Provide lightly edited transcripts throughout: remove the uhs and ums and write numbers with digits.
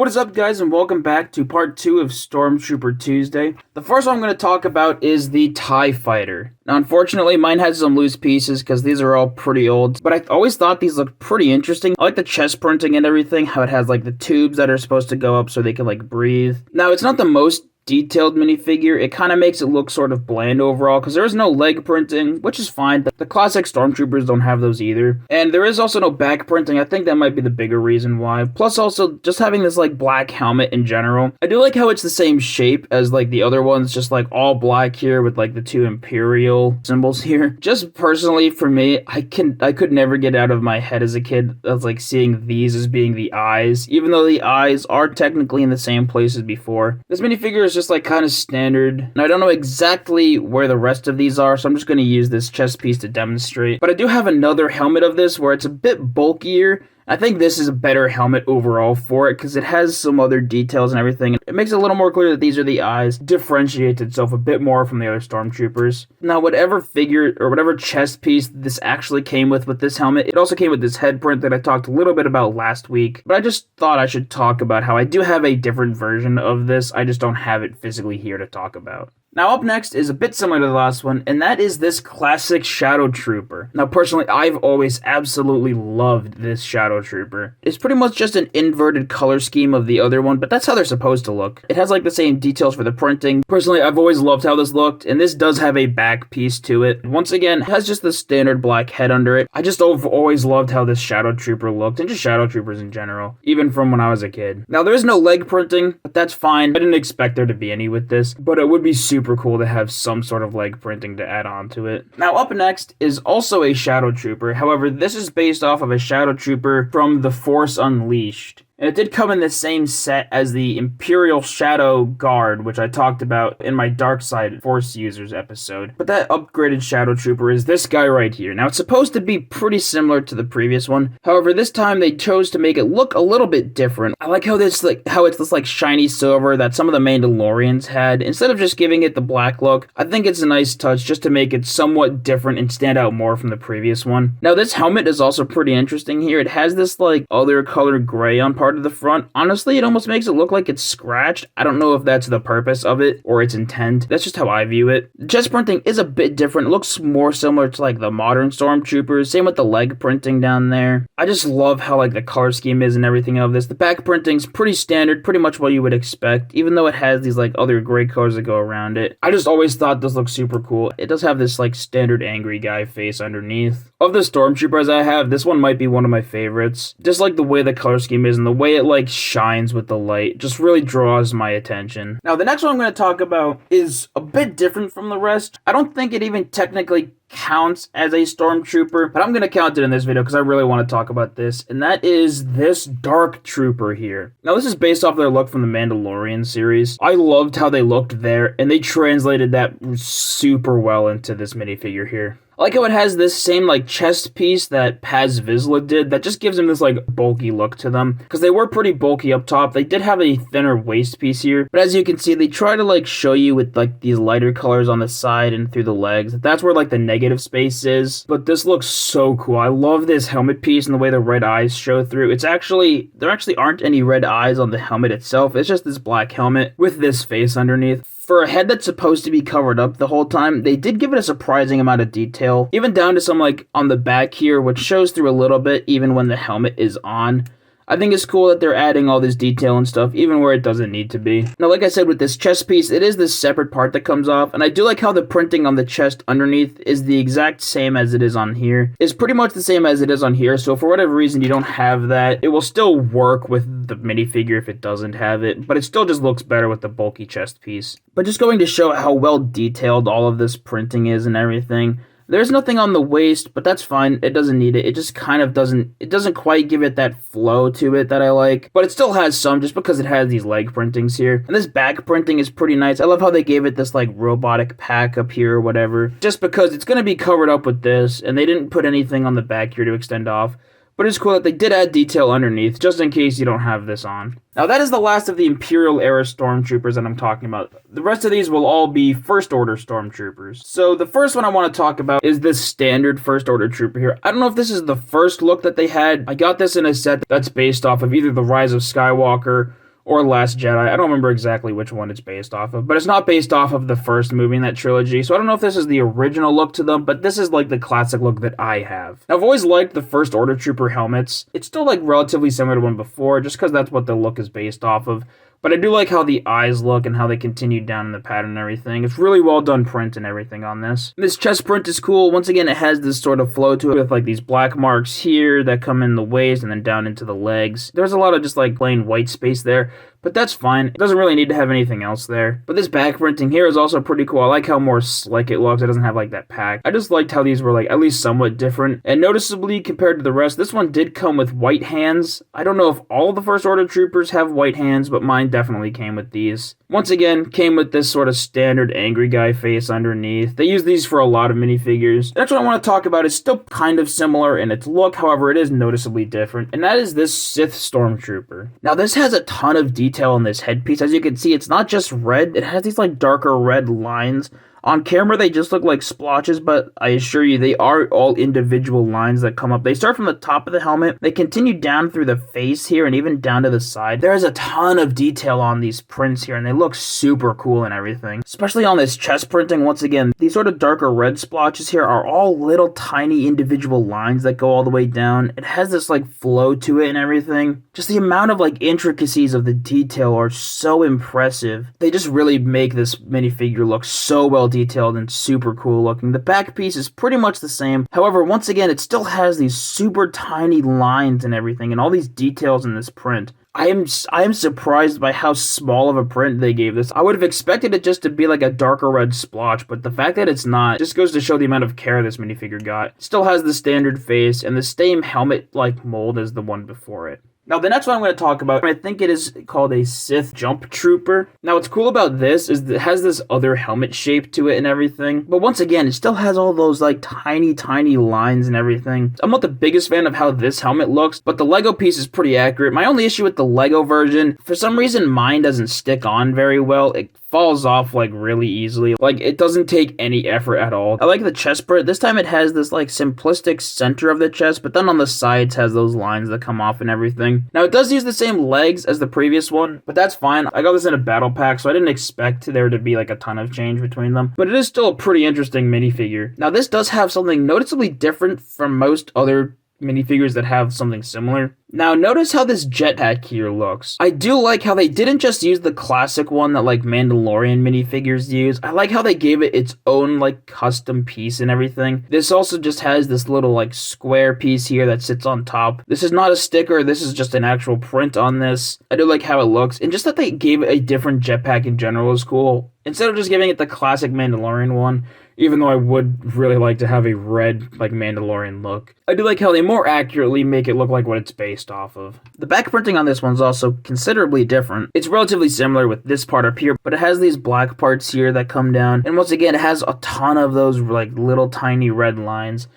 What is up, guys, and welcome back to part 2 of Stormtrooper Tuesday. The first one I'm going to talk about is the TIE Fighter. Now, unfortunately, mine has some loose pieces because these are all pretty old, but I always thought these looked pretty interesting. I like the chest printing and everything, how it has like the tubes that are supposed to go up so they can like breathe. Now, it's not the most detailed minifigure. It kind of makes it look sort of bland overall because there is no leg printing, which is fine. The classic Stormtroopers don't have those either. And there is also no back printing. I think that might be the bigger reason why. Plus also just having this like black helmet in general. I do like how it's the same shape as like the other ones, just like all black here with like the two Imperial symbols here. Just personally for me, I could never get out of my head as a kid of like seeing these as being the eyes, even though the eyes are technically in the same place as before. This minifigure is just like kind of standard, and I don't know exactly where the rest of these are, so I'm just going to use this chest piece to demonstrate. But I do have another helmet of this where it's a bit bulkier. I think this is a better helmet overall for it because it has some other details and everything. It makes it a little more clear that these are the eyes, differentiates itself a bit more from the other Stormtroopers. Now, whatever figure or whatever chest piece this actually came with this helmet, it also came with this head print that I talked a little bit about last week. But I just thought I should talk about how I do have a different version of this. I just don't have it physically here to talk about. Now up next is a bit similar to the last one, and that is this classic Shadow Trooper. Now personally, I've always absolutely loved this Shadow Trooper. It's pretty much just an inverted color scheme of the other one, but that's how they're supposed to look. It has like the same details for the printing. Personally, I've always loved how this looked, and this does have a back piece to it. Once again, it has just the standard black head under it. I just have always loved how this Shadow Trooper looked, and just Shadow Troopers in general, even from when I was a kid. Now there is no leg printing, but that's fine. I didn't expect there to be any with this, but it would be super cool to have some sort of leg printing to add on to it. Now up next is also a Shadow Trooper. However, this is based off of a Shadow Trooper from The Force Unleashed. And it did come in the same set as the Imperial Shadow Guard, which I talked about in my Dark Side Force Users episode. But that upgraded Shadow Trooper is this guy right here. Now, it's supposed to be pretty similar to the previous one. However, this time they chose to make it look a little bit different. I like how it's this like shiny silver that some of the Mandalorians had. Instead of just giving it the black look, I think it's a nice touch just to make it somewhat different and stand out more from the previous one. Now, this helmet is also pretty interesting here. It has this like other color gray on part of the front. Honestly, it almost makes it look like it's scratched. I don't know if that's the purpose of it or its intent. That's just how I view it. The chest printing is a bit different. It looks more similar to like the modern Stormtroopers. Same with the leg printing down there. I just love how like the color scheme is and everything of this. The back printing's pretty standard, pretty much what you would expect, even though it has these like other gray colors that go around it. I just always thought this looked super cool. It does have this like standard angry guy face underneath. Of the Stormtroopers I have, this one might be one of my favorites. Just like the way the color scheme is and the way it like shines with the light just really draws my attention. Now the next one I'm going to talk about is a bit different from the rest. I don't think it even technically counts as a Stormtrooper, but I'm going to count it in this video because I really want to talk about this, and that is this Dark Trooper here. Now this is based off their look from the Mandalorian series. I loved how they looked there, and they translated that super well into this minifigure here. I like how it has this same like chest piece that Paz Vizsla did that just gives them this like bulky look to them because they were pretty bulky up top. They did have a thinner waist piece here, but as you can see, they try to like show you with like these lighter colors on the side and through the legs. That's where like the negative space is, but this looks so cool. I love this helmet piece and the way the red eyes show through. There actually aren't any red eyes on the helmet itself. It's just this black helmet with this face underneath. For a head that's supposed to be covered up the whole time, they did give it a surprising amount of detail, even down to some like on the back here, which shows through a little bit even when the helmet is on. I think it's cool that they're adding all this detail and stuff, even where it doesn't need to be. Now, like I said, with this chest piece, it is this separate part that comes off, and I do like how the printing on the chest underneath is the exact same as it is on here. It's pretty much the same as it is on here, so for whatever reason you don't have that, it will still work with the minifigure if it doesn't have it, but it still just looks better with the bulky chest piece. But just going to show how well detailed all of this printing is and everything, there's nothing on the waist, but that's fine. It doesn't need it. It just kind of doesn't quite give it that flow to it that I like. But it still has some just because it has these leg printings here. And this back printing is pretty nice. I love how they gave it this like robotic pack up here or whatever. Just because it's going to be covered up with this and they didn't put anything on the back here to extend off. But it's cool that they did add detail underneath, just in case you don't have this on. Now that is the last of the Imperial era Stormtroopers that I'm talking about. The rest of these will all be First Order Stormtroopers. So the first one I want to talk about is this standard First Order Trooper here. I don't know if this is the first look that they had. I got this in a set that's based off of either The Rise of Skywalker or Last Jedi. I don't remember exactly which one it's based off of, but it's not based off of the first movie in that trilogy, so I don't know if this is the original look to them, but this is like the classic look that I have. Now, I've always liked the First Order Trooper helmets. It's still like relatively similar to one before, just because that's what the look is based off of. But I do like how the eyes look and how they continue down in the pattern and everything. It's really well done print and everything on this. This chest print is cool. Once again, it has this sort of flow to it with like these black marks here that come in the waist and then down into the legs. There's a lot of just like plain white space there, but that's fine. It doesn't really need to have anything else there. But this back printing here is also pretty cool. I like how more slick it looks. It doesn't have like that pack. I just liked how these were like at least somewhat different. And noticeably compared to the rest, this one did come with white hands. I don't know if all the First Order Troopers have white hands, but mine definitely came with these. Once again, came with this sort of standard angry guy face underneath. They use these for a lot of minifigures. The next one I want to talk about is still kind of similar in its look, however, it is noticeably different, and that is this Sith Stormtrooper. Now, this has a ton of detail on this headpiece. As you can see, it's not just red, it has these like darker red lines. On camera, they just look like splotches, but I assure you, they are all individual lines that come up. They start from the top of the helmet, they continue down through the face here, and even down to the side. There is a ton of detail on these prints here, and they look super cool and everything. Especially on this chest printing, once again, these sort of darker red splotches here are all little tiny individual lines that go all the way down. It has this like flow to it and everything. Just the amount of like intricacies of the detail are so impressive. They just really make this minifigure look so well detailed and super cool looking. The back piece is pretty much the same. However, once again, it still has these super tiny lines and everything and all these details in this print. I am surprised by how small of a print they gave this. I would have expected it just to be like a darker red splotch, but the fact that it's not just goes to show the amount of care this minifigure got. It still has the standard face and the same helmet-like mold as the one before it. Now, the next one I'm going to talk about, I think it is called a Sith Jump Trooper. Now, what's cool about this is that it has this other helmet shape to it and everything. But once again, it still has all those, like, tiny lines and everything. I'm not the biggest fan of how this helmet looks, but the Lego piece is pretty accurate. My only issue with the Lego version, for some reason, mine doesn't stick on very well. It falls off like really easily. Like, it doesn't take any effort at all. I like the chest print. This time it has this like simplistic center of the chest, but then on the sides has those lines that come off and everything. Now, it does use the same legs as the previous one, but that's fine. I got this in a battle pack, so I didn't expect there to be like a ton of change between them, but it is still a pretty interesting minifigure. Now, this does have something noticeably different from most other minifigures that have something similar. Now, notice how this jetpack here looks. I do like how they didn't just use the classic one that like Mandalorian minifigures use. I like how they gave it its own like custom piece and everything. This also just has this little like square piece here that sits on top. This is not a sticker, this is just an actual print on this. I do like how it looks, and just that they gave it a different jetpack in general is cool. Instead of just giving it the classic Mandalorian one, even though I would really like to have a red, like, Mandalorian look. I do like how they more accurately make it look like what it's based off of. The back printing on this one's also considerably different. It's relatively similar with this part up here, but it has these black parts here that come down, and once again, it has a ton of those, like, little tiny red lines.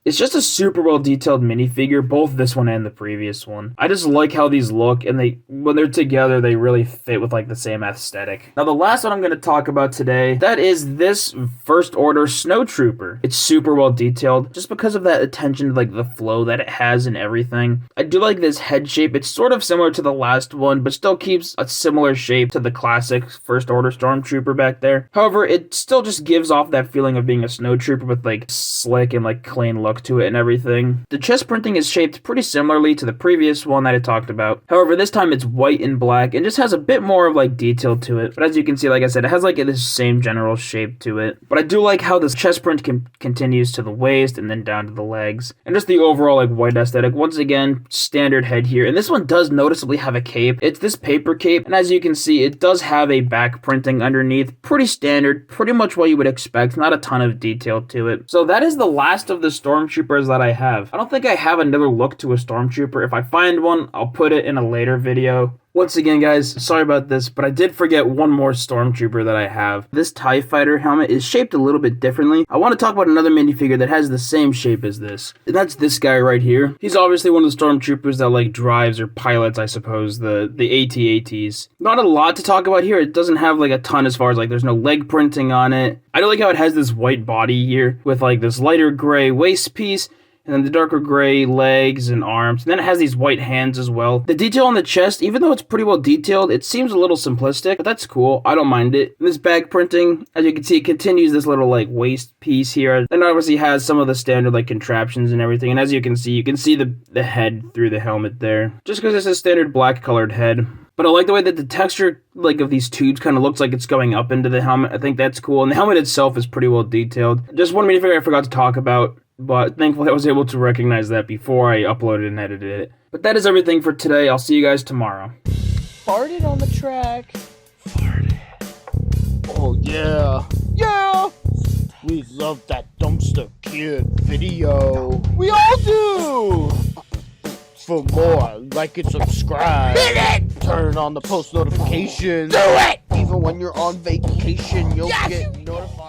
It's just a super well detailed minifigure, both this one and the previous one. I just like how these look, and when they're together, they really fit with like the same aesthetic. Now, the last one I'm going to talk about today, that is this First Order Snowtrooper. It's super well detailed, just because of that attention to like the flow that it has and everything. I do like this head shape. It's sort of similar to the last one, but still keeps a similar shape to the classic First Order Stormtrooper back there. However, it still just gives off that feeling of being a snowtrooper with like slick and like clean look to it and everything. The chest printing is shaped pretty similarly to the previous one that I talked about. However, this time it's white and black and just has a bit more of like detail to it. But as you can see, like I said, it has like this same general shape to it. But I do like how this chest print continues to the waist and then down to the legs. And just the overall like white aesthetic. Once again, standard head here. And this one does noticeably have a cape. It's this paper cape. And as you can see, it does have a back printing underneath. Pretty standard. Pretty much what you would expect. Not a ton of detail to it. So that is the last of the Stormtroopers that I have. I don't think I have another look to a Stormtrooper. If I find one, I'll put it in a later video. Once again, guys, sorry about this, but I did forget one more Stormtrooper that I have. This TIE Fighter helmet is shaped a little bit differently. I want to talk about another minifigure that has the same shape as this. And that's this guy right here. He's obviously one of the Stormtroopers that like drives or pilots, I suppose, the AT-ATs. Not a lot to talk about here. It doesn't have like a ton as far as like there's no leg printing on it. I do like how it has this white body here with like this lighter gray waist piece. and then the darker gray legs and arms, and then it has these white hands as well. The detail on the chest, even though it's pretty well detailed, it seems a little simplistic, but that's cool. I don't mind it. And this bag printing, as you can see, it continues this little like waist piece here, and obviously has some of the standard like contraptions and everything. And as you can see the head through the helmet there, just because it's a standard black colored head. But I like the way that the texture, like, of these tubes kind of looks like it's going up into the helmet. I think that's cool. And the helmet itself is pretty well detailed. Just one minifigure I forgot to talk about, but thankfully I was able to recognize that before I uploaded and edited it. But that is everything for today. I'll see you guys tomorrow. Farted on the track. Farted. Oh, yeah. Yeah! We love that Dumpster Kid video. We all do! For more, like and subscribe. Hit it! Turn on the post notifications. Do it! Even when you're on vacation, you'll get notified.